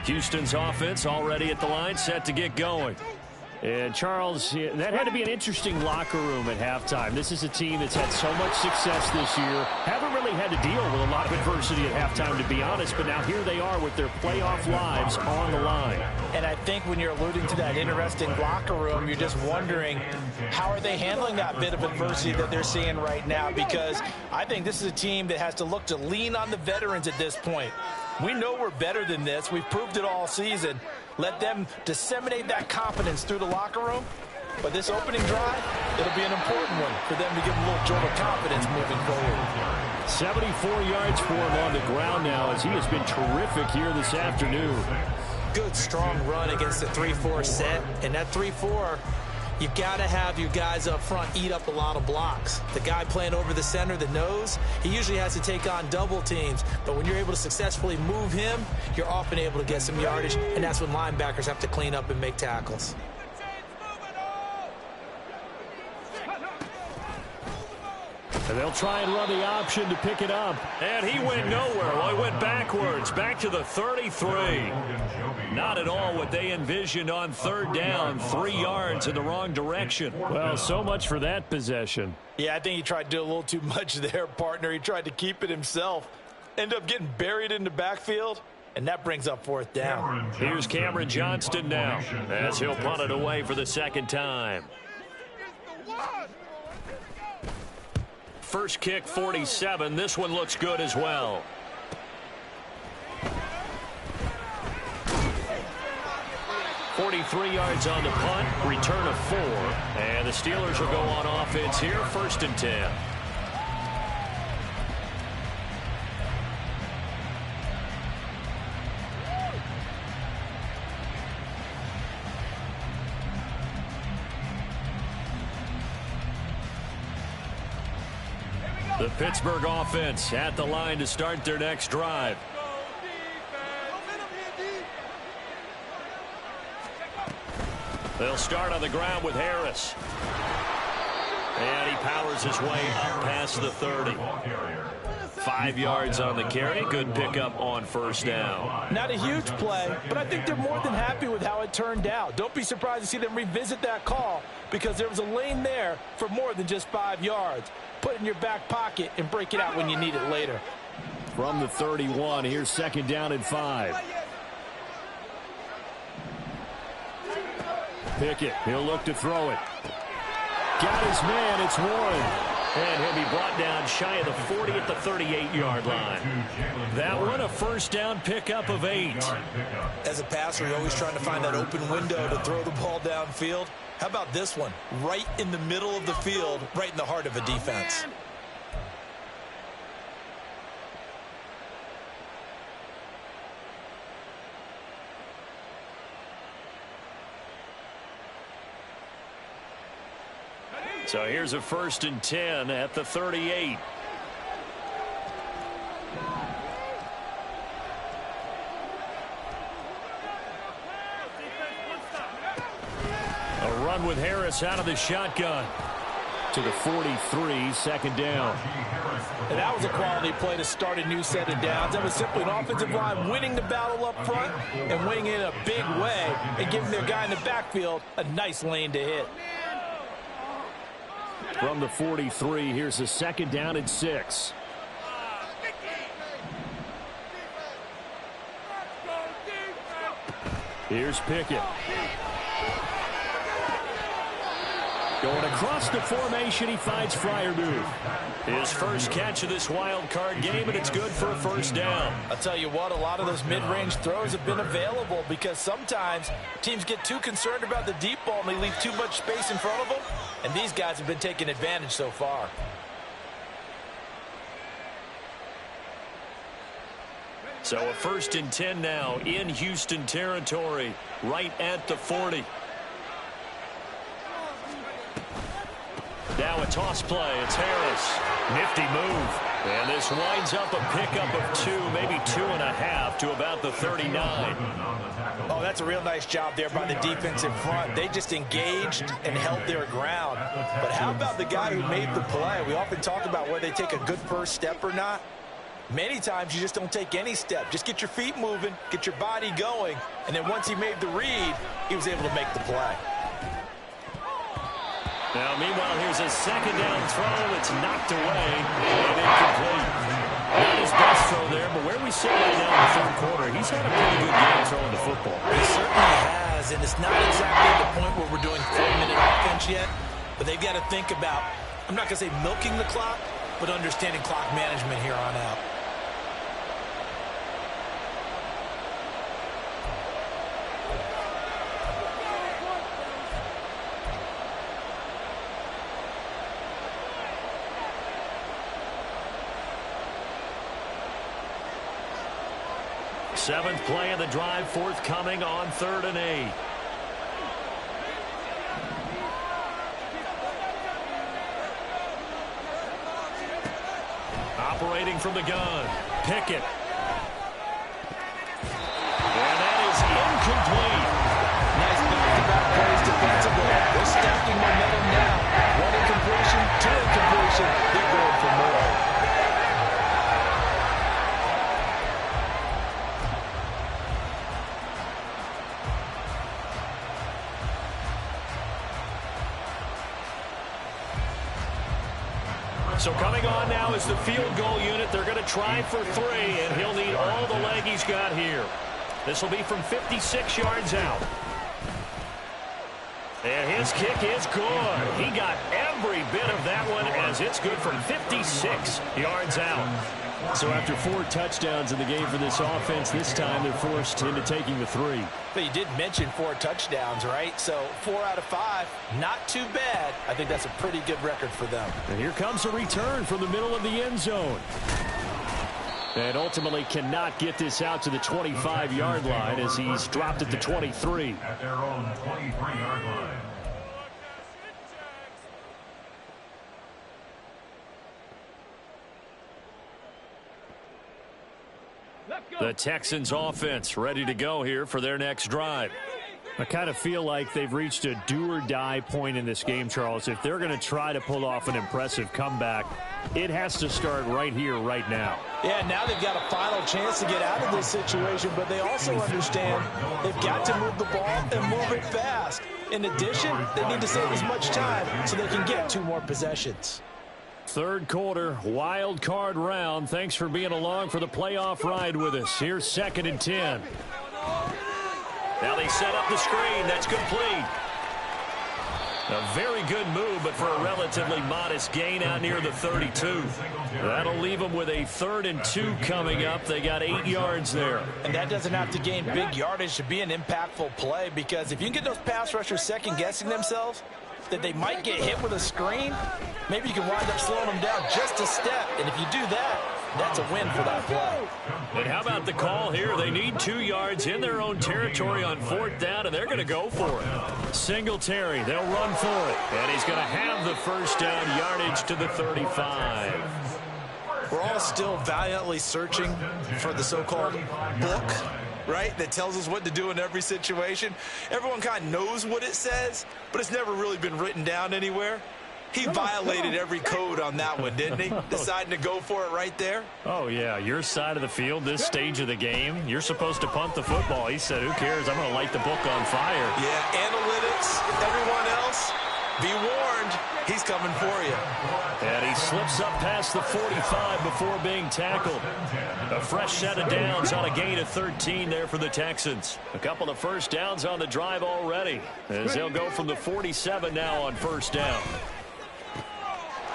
Houston's offense already at the line, set to get going. And, Charles, that had to be an interesting locker room at halftime. This is a team that's had so much success this year. Haven't really had to deal with a lot of adversity at halftime, to be honest. But now here they are with their playoff lives on the line.
And I think when you're alluding to that interesting locker room, you're just wondering, how are they handling that bit of adversity that they're seeing right now? Because I think this is a team that has to look to lean on the veterans at this point. We know we're better than this. We've proved it all season. Let them disseminate that confidence through the locker room. But this opening drive, it'll be an important one for them to give them a little jolt of confidence moving forward.
74 yards for him on the ground now as he has been terrific here this afternoon.
Good, strong run against the 3-4 set. And that 3-4, you've got to have your guys up front eat up a lot of blocks. The guy playing over the center, the nose, he usually has to take on double teams. But when you're able to successfully move him, you're often able to get some yardage, and that's when linebackers have to clean up and make tackles.
And they'll try and run the option to pick it up. And he went nowhere. Well, he went backwards, back to the 33. Not at all what they envisioned on third down. 3 yards in the wrong direction. Well, so much for that possession.
Yeah, I think he tried to do a little too much there, partner. He tried to keep it himself. Ended up getting buried in the backfield, and that brings up fourth down.
Here's Cameron Johnston now as he'll punt it away for the second time. First kick, 47. This one looks good as well. $43 yards on the punt, return of 4. And the Steelers will go on offense here, 1st and 10. The Pittsburgh offense at the line to start their next drive. They'll start on the ground with Harris. And he powers his way up past the 30. 5 yards on the carry. Good pickup on first down.
Not a huge play, but I think they're more than happy with how it turned out. Don't be surprised to see them revisit that call because there was a lane there for more than just 5 yards. Put it in your back pocket and break it out when you need it later.
From the 31, here's 2nd down and 5. Pickett, he'll look to throw it. Got his man, it's Warren. And he'll be brought down shy of the 40 at the 38-yard line. That one, a first down pickup of 8.
As a passer, you're always trying to find that open window to throw the ball downfield. How about this one? Right in the middle of the field, right in the heart of a defense.
So here's a 1st and 10 at the 38. A run with Harris out of the shotgun to the 43, 2nd down.
And that was a quality play to start a new set of downs. That was simply an offensive line winning the battle up front and winning it in a big way and giving their guy in the backfield a nice lane to hit.
From the 43, here's a 2nd down and 6. Here's Pickett. Going across the formation, he finds Freiermuth. His first catch of this wild card game, and it's good for a first down.
I'll tell you what, a lot of those mid-range throws have been available because sometimes teams get too concerned about the deep ball and they leave too much space in front of them, and these guys have been taking advantage so far.
So a 1st and 10 now in Houston territory, right at the 40. Now a toss play. It's Harris. Nifty move. And this winds up a pickup of 2, maybe 2.5 to about the 39.
Oh, that's a real nice job there by the defense in front. They just engaged and held their ground. But how about the guy who made the play? We often talk about whether they take a good first step or not. Many times you just don't take any step. Just get your feet moving, get your body going, and then once he made the read, he was able to make the play.
Now, meanwhile, here's a second down throw. It's knocked away and incomplete. Not his best throw there, but where we sit right now in the third quarter, he's had a pretty good game throwing the football.
He certainly has, and it's not exactly the point where we're doing 4-minute offense yet, but they've got to think about, I'm not going to say milking the clock, but understanding clock management here on out.
Seventh play of the drive forthcoming on 3rd and 8. Operating from the gun, Pickett. And that is incomplete.
Nice back-to-back plays defensively. They're stacking momentum now. One incompletion, two incompletion. They're going for more.
So coming on now is the field goal unit. They're going to try for 3, and he'll need all the leg he's got here. This will be from 56 yards out. And his kick is good. He got every bit of that one as it's good from 56 yards out. So after 4 touchdowns in the game for this offense, this time they're forced into taking the 3.
But you did mention 4 touchdowns, right? So 4 out of 5, not too bad. I think that's a pretty good record for them.
And here comes a return from the middle of the end zone. And ultimately cannot get this out to the 25-yard line as he's dropped at the 23.
At their own 23-yard line.
The Texans offense ready to go here for their next drive. I kind of feel like they've reached a do-or-die point in this game, Charles. If they're going to try to pull off an impressive comeback, it has to start right here, right now.
Yeah, now they've got a final chance to get out of this situation, but they also understand they've got to move the ball and move it fast. In addition, they need to save as much time so they can get 2 more possessions.
Third quarter, wild card round. Thanks for being along for the playoff ride with us. Here's 2nd and 10. Now they set up the screen. That's complete. A very good move, but for a relatively modest gain out near the 32. That'll leave them with a 3rd and 2 coming up. They got 8 yards there.
And that doesn't have to gain big yardage to be an impactful play, because if you can get those pass rushers second-guessing themselves, that they might get hit with a screen, maybe you can wind up slowing them down just a step. And if you do that, that's a win for that play.
And how about the call here? They need 2 yards in their own territory on 4th down, and they're going to go for it. Singletary, they'll run for it. And he's going to have the first down, yardage to the 35.
We're all still valiantly searching for the so-called book, right, that tells us what to do in every situation. Everyone kind of knows what it says, but it's never really been written down anywhere. He violated every code on that one, didn't he? Deciding to go for it right there.
Oh, yeah, your side of the field, this stage of the game, you're supposed to punt the football. He said, who cares? I'm going to light the book on fire.
Yeah, analytics, everyone else, be warned, he's coming for you.
And he slips up past the 45 before being tackled. A fresh set of downs on a gain of 13 there for the Texans. A couple of first downs on the drive already, as they'll go from the 47 now on first down.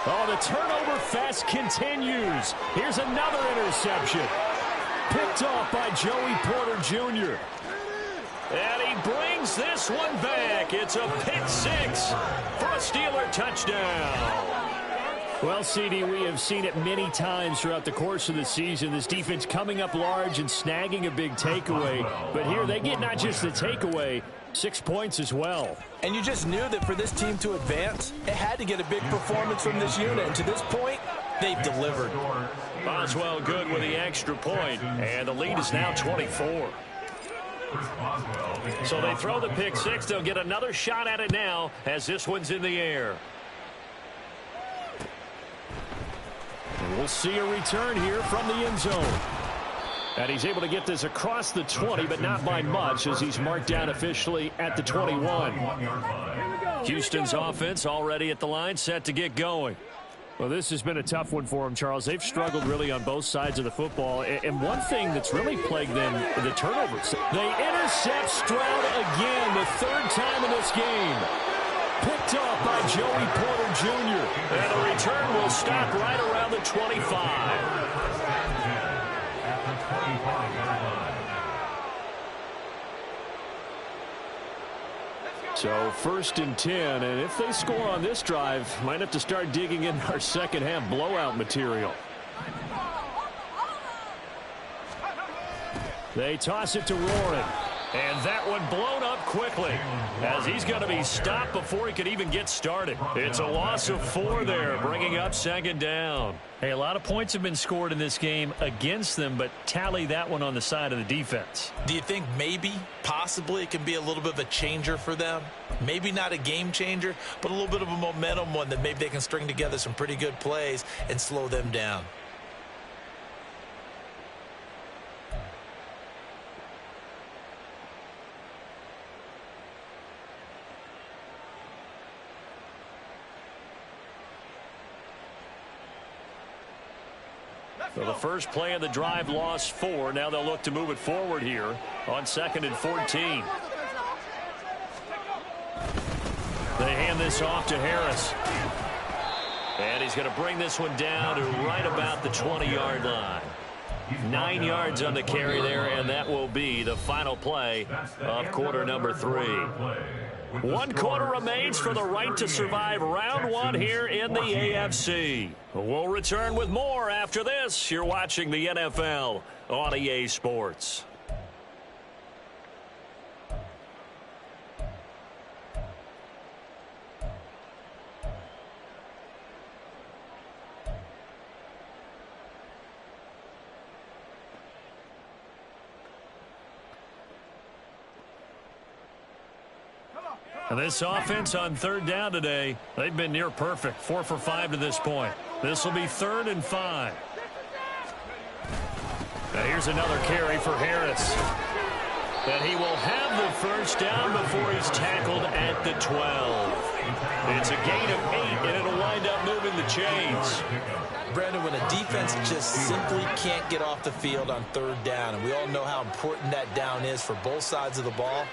Oh, the turnover fest continues. Here's another interception. Picked off by Joey Porter Jr. And he brings this one back. It's a pick 6 for a Steeler touchdown. Well, CD, we have seen it many times throughout the course of the season. This defense coming up large and snagging a big takeaway. But here they get not just the takeaway, 6 points as well.
And you just knew that for this team to advance, it had to get a big performance from this unit. And to this point, they've delivered.
Boswell good with the extra point, and the lead is now 24. So they throw the pick 6. They'll get another shot at it now as this one's in the air. We'll see a return here from the end zone. And he's able to get this across the 20, but not by much, as he's marked down officially at the 21. Houston's offense already at the line, set to get going. Well, this has been a tough one for them, Charles. They've struggled really on both sides of the football. And one thing that's really plagued them, the turnovers. They intercept Stroud again, the third time in this game. Picked off by Joey Porter Jr. And the return will stop right around the 25. So 1st and 10, and if they score on this drive, might have to start digging in our second half blowout material. They toss it to Warren, and that one blown up quickly as he's going to be stopped before he could even get started. It's a loss of 4 there, bringing up 2nd down. Hey, a lot of points have been scored in this game against them, but tally that one on the side of the defense.
Do you think maybe, possibly, it can be a little bit of a changer for them? Maybe not a game changer, but a little bit of a momentum one that maybe they can string together some pretty good plays and slow them down.
So the first play of the drive lost 4. Now they'll look to move it forward here on 2nd and 14. They hand this off to Harris. And he's going to bring this one down to right about the 20-yard line. 9 yards on the carry there, and that will be the final play of quarter number 3. 1 quarter remains for the right to survive round 1 here in the AFC. We'll return with more after this. You're watching the NFL on EA Sports. And this offense on 3rd down today, they've been near perfect. 4 for 5 to this point. This will be 3rd and 5. Now here's another carry for Harris. And he will have the first down before he's tackled at the 12. It's a gain of 8, and it'll wind up moving the chains.
Brandon, when a defense just simply can't get off the field on 3rd down, and we all know how important that down is for both sides of the ball,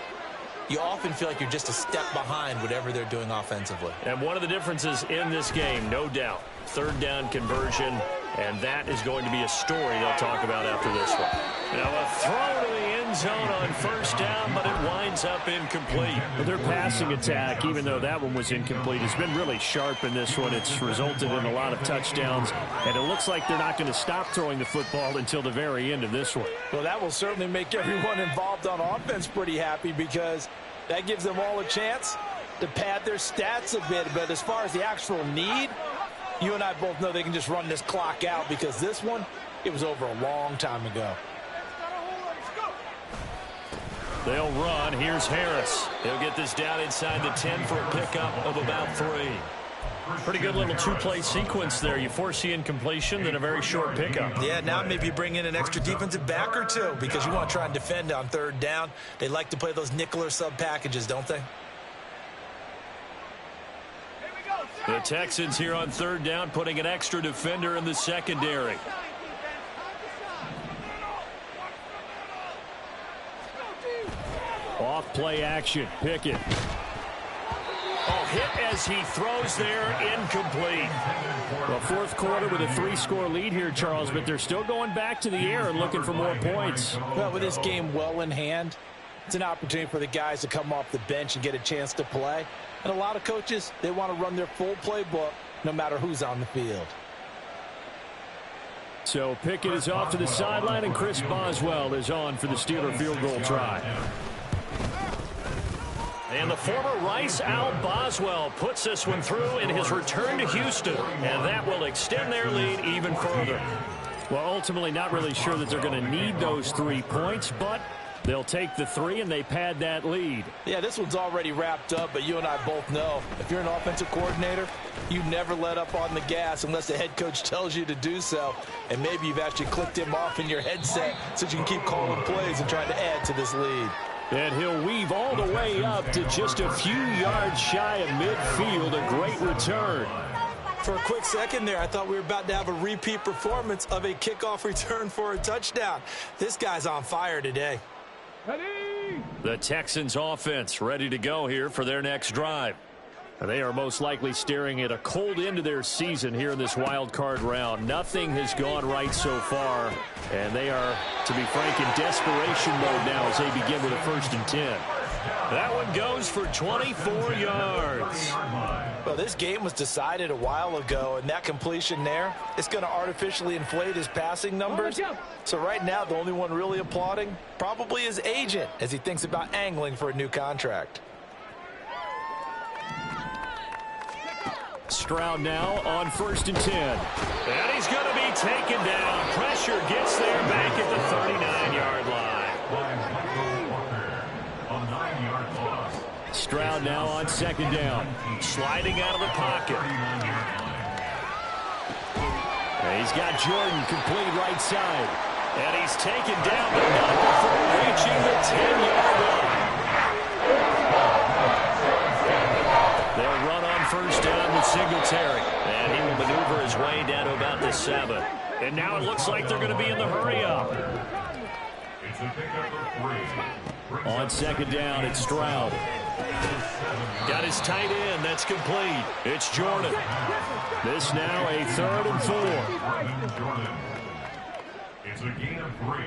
you often feel like you're just a step behind whatever they're doing offensively.
And one of the differences in this game, no doubt, 3rd down conversion, and that is going to be a story they'll talk about after this one. Now a throw to the end zone on 1st down, but it winds up incomplete. But their passing attack, even though that one was incomplete, has been really sharp in this one. It's resulted in a lot of touchdowns, and it looks like they're not going to stop throwing the football until the very end of this one.
Well, that will certainly make everyone involved on offense pretty happy, because that gives them all a chance to pad their stats a bit. But as far as the actual need, you and I both know they can just run this clock out, because this one, it was over a long time ago.
They'll run. Here's Harris. He'll get this down inside the 10 for a pickup of about 3. Pretty good little 2-play sequence there. You force the incompletion, then a very short pickup.
Yeah, now maybe bring in an extra defensive back or 2, because you want to try and defend on 3rd down. They like to play those nickel or sub packages, don't they?
The Texans here on 3rd down, putting an extra defender in the secondary. Off play action. Pickett. Oh, hit as he throws there, incomplete. Well, 4th quarter with a 3-score lead here, Charles, but they're still going back to the air and looking for more points.
Well, with this game well in hand, it's an opportunity for the guys to come off the bench and get a chance to play. And a lot of coaches, they want to run their full playbook no matter who's on the field.
So Pickett is off to the sideline, and Chris Boswell is on for the Steeler field goal try. And the former Rice Al Boswell puts this one through in his return to Houston, and that will extend their lead even further. Well, ultimately not really sure that they're going to need those 3 points, but They'll take the 3, and they pad that lead.
Yeah, this one's already wrapped up, but you and I both know if you're an offensive coordinator, you never let up on the gas unless the head coach tells you to do so. And maybe you've actually clicked him off in your headset so you can keep calling plays and trying to add to this lead.
And he'll weave all the way up to just a few yards shy of midfield. A great return.
For a quick second there, I thought we were about to have a repeat performance of a kickoff return for a touchdown. This guy's on fire today.
Ready?
The Texans offense ready to go here for their next drive. They are most likely staring at a cold end of their season here in this wild card round. Nothing has gone right so far, and they are, to be frank, in desperation mode now as they begin with a 1st and 10. That one goes for 24 yards.
Well, this game was decided a while ago, and that completion there is going to artificially inflate his passing numbers. So right now, the only one really applauding probably his agent as he thinks about angling for a new contract.
Stroud now on 1st and 10. And he's going to be taken down. Pressure gets there back at the 39-yard line. Stroud now on 2nd down. Sliding out of the pocket. And he's got Jordan complete right side. And he's taken down, but not before reaching the 10-yard line. They'll run on 1st down with Singletary. And he will maneuver his way down to about the 7. And now it looks like they're going to be in the hurry-up. On 2nd down, it's Stroud. Got his tight end. That's complete. It's Jordan. This now a 3rd and 4.
It's a gain of 3.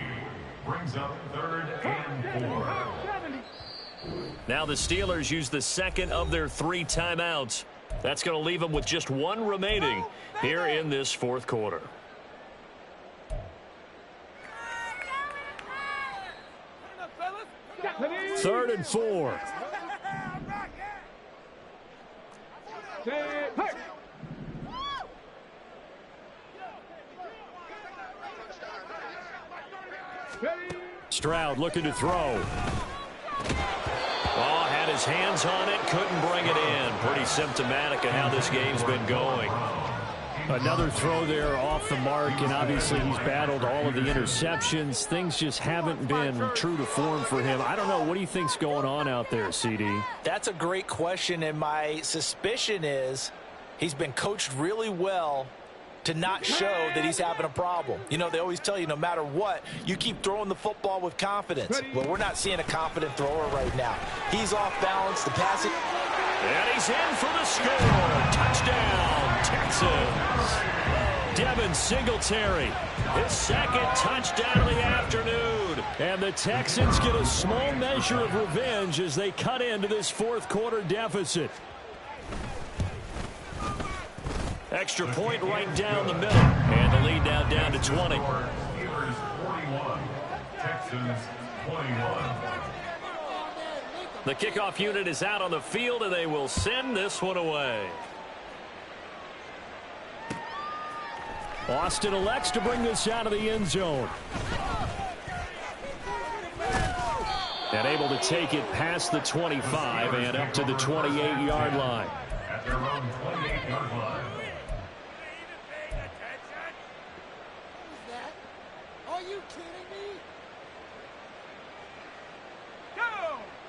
Brings up 3rd and 4.
Now the Steelers use the 2nd of their 3 timeouts. That's going to leave them with just 1 remaining here in this 4th quarter. Third and 4. Stroud looking to throw. Oh, had his hands on it, couldn't bring it in. Pretty symptomatic of how this game's been going. Another throw there off the mark, and obviously he's battled all of the interceptions. Things just haven't been true to form for him. I don't know. What do you think's going on out there, CD?
That's a great question, and my suspicion is he's been coached really well to not show that he's having a problem. You know, they always tell you no matter what, you keep throwing the football with confidence. Well, we're not seeing a confident thrower right now. He's off balance. The passing.
And he's in for the score. Touchdown, Texans. Devin Singletary, his 2nd touchdown of the afternoon. And the Texans get a small measure of revenge as they cut into this 4th quarter deficit. Extra point right down the middle. And the lead now down to 20.
Steelers 41. Texans 21.
The kickoff unit is out on the field, and they will send this one away. Austin elects to bring this out of the end zone. And able to take it past the 25 and up to the 28-yard line.
At their own 28-yard line.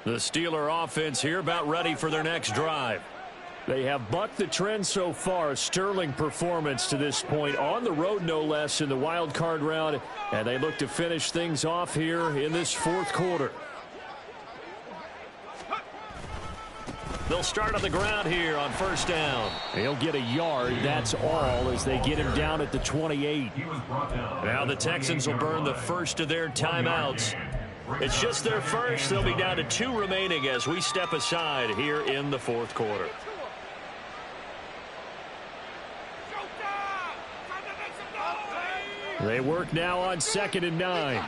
The Steeler offense here about ready for their next drive. They have bucked the trend so far. Sterling performance to this point on the road, no less, in the wild card round. And they look to finish things off here in this 4th quarter. They'll start on the ground here on 1st down. He'll get a yard, that's all, as they get him down at the 28. Now the Texans will burn the first of their timeouts. It's just their first. They'll be down to 2 remaining as we step aside here in the 4th quarter. They work now on 2nd and 9.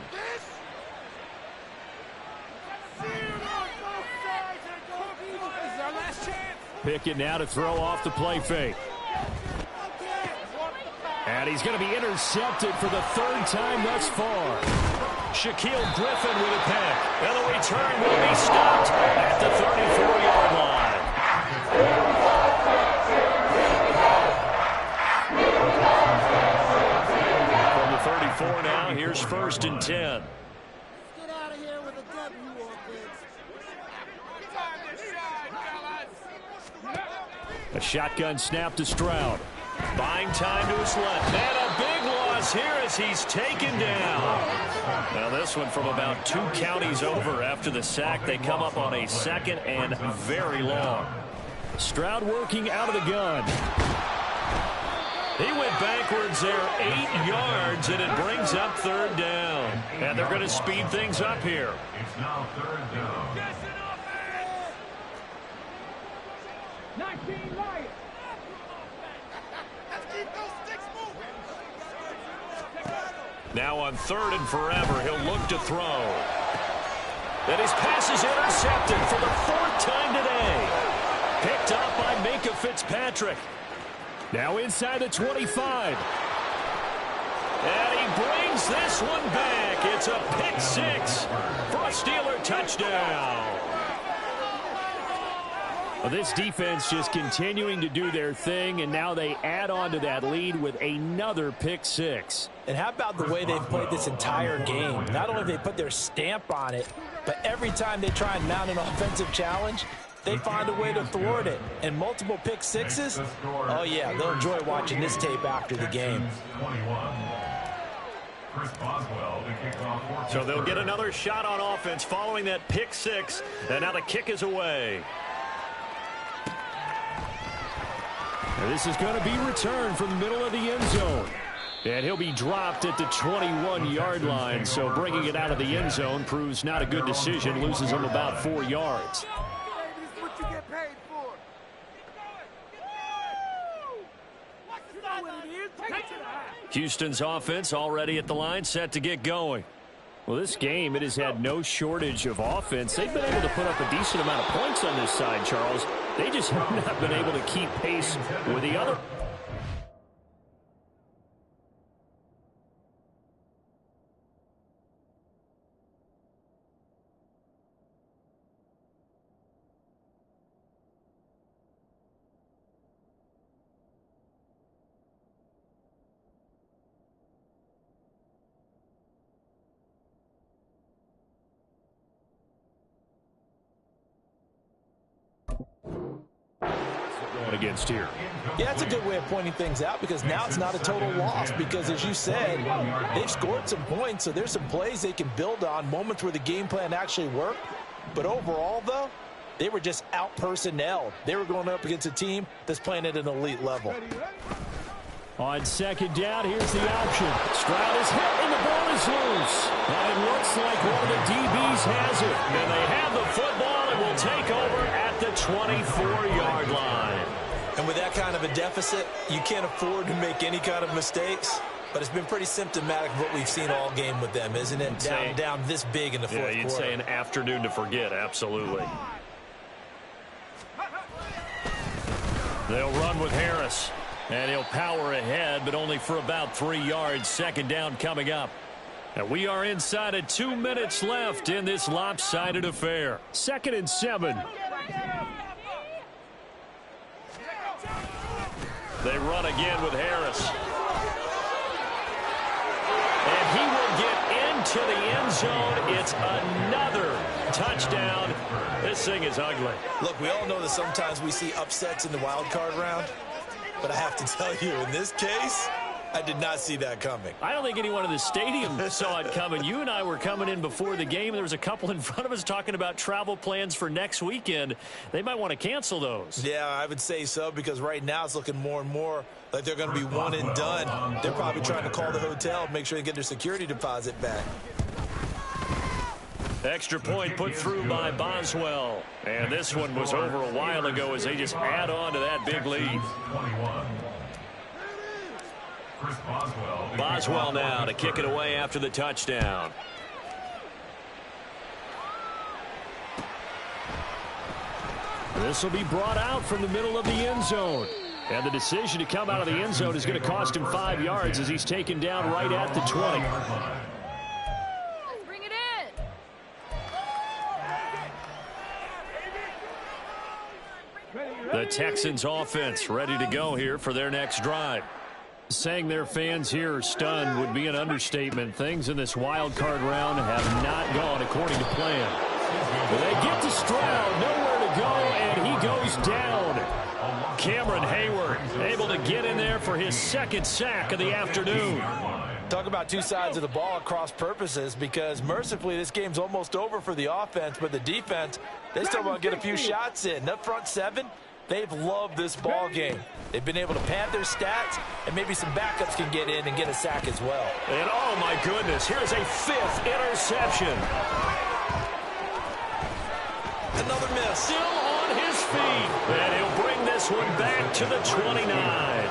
Pickett now to throw off the play fake. And he's going to be intercepted for the 3rd time thus far. Shaquille Griffin with a pick. And the return will be stopped at the 34-yard line. From the 34 now, here's 1st and 10.
Get out of here with a W, offense.
A shotgun snap to Stroud. Buying time to his left. And a big loss here as he's taken down. Now this one from about 2 counties over after the sack. They come up on a 2nd and very long. Stroud working out of the gun. He went backwards there 8 yards, and it brings up 3rd down. And they're going to speed things up here.
It's now 3rd down.
19 Lions.
Now on 3rd and forever, he'll look to throw. And his pass is intercepted for the 4th time today. Picked up by Minkah Fitzpatrick. Now inside the 25. And he brings this one back. It's a pick 6 for a Steeler touchdown. Well, this defense just continuing to do their thing, and now they add on to that lead with another pick 6.
And how about the way they've played this entire game? Not only have they put their stamp on it, but every time they try and mount an offensive challenge, they find a way to thwart it. And multiple pick 6s, oh yeah, they'll enjoy watching this tape after the game.
So they'll get another shot on offense following that pick 6, and now the kick is away. And this is going to be returned from the middle of the end zone. And he'll be dropped at the 21-yard line, so bringing it out of the end zone proves not a good decision, loses him about 4 yards. Houston's offense already at the line, set to get going. Well, this game, it has had no shortage of offense. They've been able to put up a decent amount of points on this side, Charles. They just have not been able to keep pace with the other. Against here.
Yeah, that's a good way of pointing things out, because now it's not a total loss, because as you said, they've scored some points, so there's some plays they can build on, moments where the game plan actually worked. But overall, though, they were just out-personnelled. They were going up against a team that's playing at an elite level.
On 2nd down, here's the option. Stroud is hit, and the ball is loose. And it looks like one of the DBs has it. And they have the football and will take over at the 24-yard line.
And with that kind of a deficit, you can't afford to make any kind of mistakes. But it's been pretty symptomatic of what we've seen all game with them, isn't it? Down this big in the fourth quarter.
Yeah, you'd say an afternoon to forget, absolutely. They'll run with Harris. And he'll power ahead, but only for about 3 yards. 2nd down coming up. And we are inside of 2 minutes left in this lopsided affair. 2nd and 7. They run again with Harris. And he will get into the end zone. It's another touchdown. This thing is ugly.
Look, we all know that sometimes we see upsets in the wild card round. But I have to tell you, in this case, I did not see that coming.
I don't think anyone in the stadium saw it coming. You and I were coming in before the game. There was a couple in front of us talking about travel plans for next weekend. They might want to cancel those.
Yeah, I would say so, because right now it's looking more and more like they're going to be one and done. They're probably trying to call the hotel, make sure they get their security deposit back.
Extra point put through by Boswell. And this one was over a while ago as they just add on to that big lead. Boswell now to kick it away after the touchdown. This will be brought out from the middle of the end zone. And the decision to come out of the end zone is going to cost him 5 yards as he's taken down right at the 20. The Texans offense ready to go here for their next drive. Saying their fans here are stunned would be an understatement. Things in this wild card round have not gone according to plan. They get to Stroud, nowhere to go, and he goes down. Cameron Hayward able to get in there for his second sack of the afternoon.
Talk about two sides of the ball at cross purposes, because mercifully this game's almost over for the offense, but the defense, they still want to get a few shots in. Up front seven, they've loved this ball game. They've been able to pad their stats, and maybe some backups can get in and get a sack as well.
And oh my goodness, here's a fifth interception.
Another miss.
Still on his feet. And he'll bring this one back to the 29.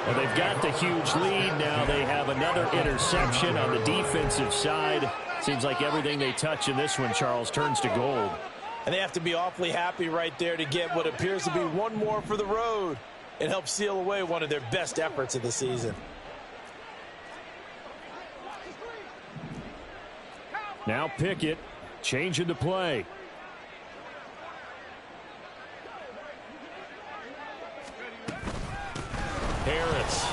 Well, they've got the huge lead. Now they have another interception on the defensive side. Seems like everything they touch in this one, Charles, turns to gold.
And they have to be awfully happy right there to get what appears to be one more for the road. It helps seal away one of their best efforts of the season.
Now Pickett changing the play. Harris.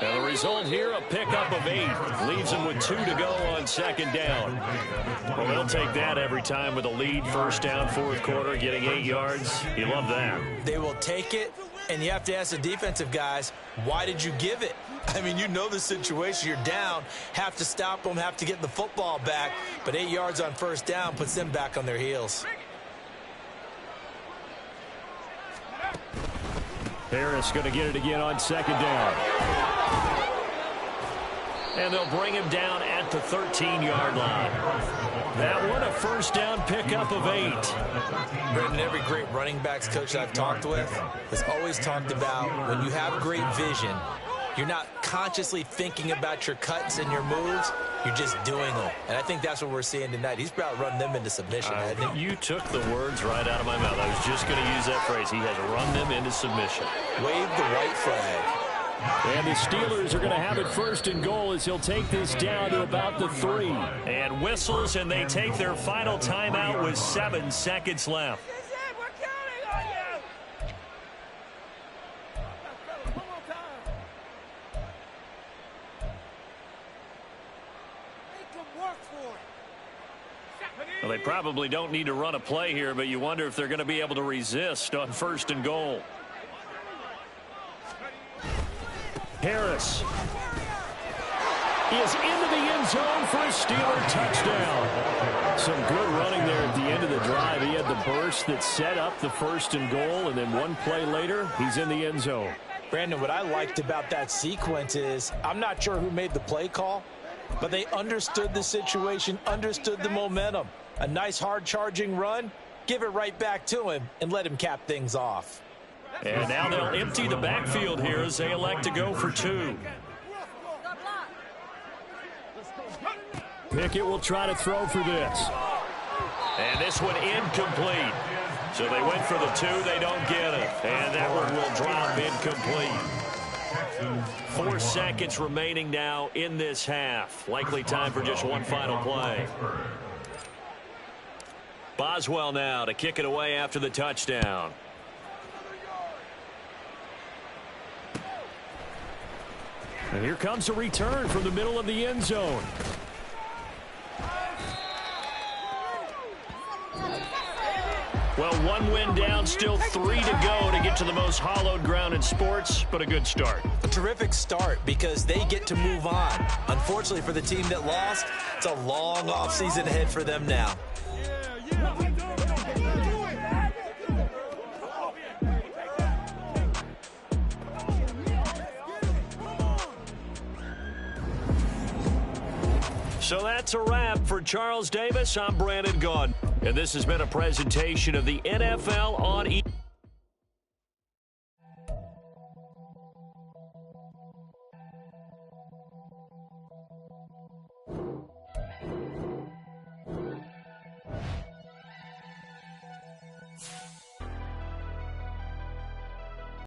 And the result here, a pickup of 8. Leaves them with 2 to go on second down. Well, they'll take that every time with a lead. First down, fourth quarter, getting 8 yards. You love that.
They will take it, and you have to ask the defensive guys, why did you give it? I mean, you know the situation. You're down, have to stop them, have to get the football back. But 8 yards on first down puts them back on their heels.
Harris going to get it again on second down. And they'll bring him down at the 13-yard line. That one, a first down pickup of 8.
Brendan, every great running backs coach I've talked with has always talked about when you have great vision, you're not consciously thinking about your cuts and your moves. You're just doing them. And I think that's what we're seeing tonight. He's about to run them into submission.
You took the words right out of my mouth. I was just going to use that phrase. He has run them into submission.
Wave the white flag.
And the Steelers are going to have it first and goal as he'll take this down to about the 3. And whistles, and they take their final timeout with 7 seconds left. Well, they probably don't need to run a play here, but you wonder if they're going to be able to resist on first and goal. Harris is into the end zone for a Steeler touchdown. Some good running there at the end of the drive. He had the burst that set up the first and goal, and then one play later, he's in the end zone.
Brandon, what I liked about that sequence is I'm not sure who made the play call, but they understood the situation, understood the momentum. A nice hard-charging run, give it right back to him, and let him cap things off.
And now they'll empty the backfield here as they elect to go for 2. Pickett will try to throw for this. And this one incomplete. So they went for the 2, they don't get it. And that one will drop incomplete. 4 seconds remaining now in this half. Likely time for just one final play. Boswell now to kick it away after the touchdown. And here comes a return from the middle of the end zone. Well, 1 win down, still 3 to go to get to the most hallowed ground in sports, but a good start.
A terrific start because they get to move on. Unfortunately for the team that lost, it's a long offseason ahead for them now.
So that's a wrap for Charles Davis. I'm Brandon Gaudin. And this has been a presentation of the NFL on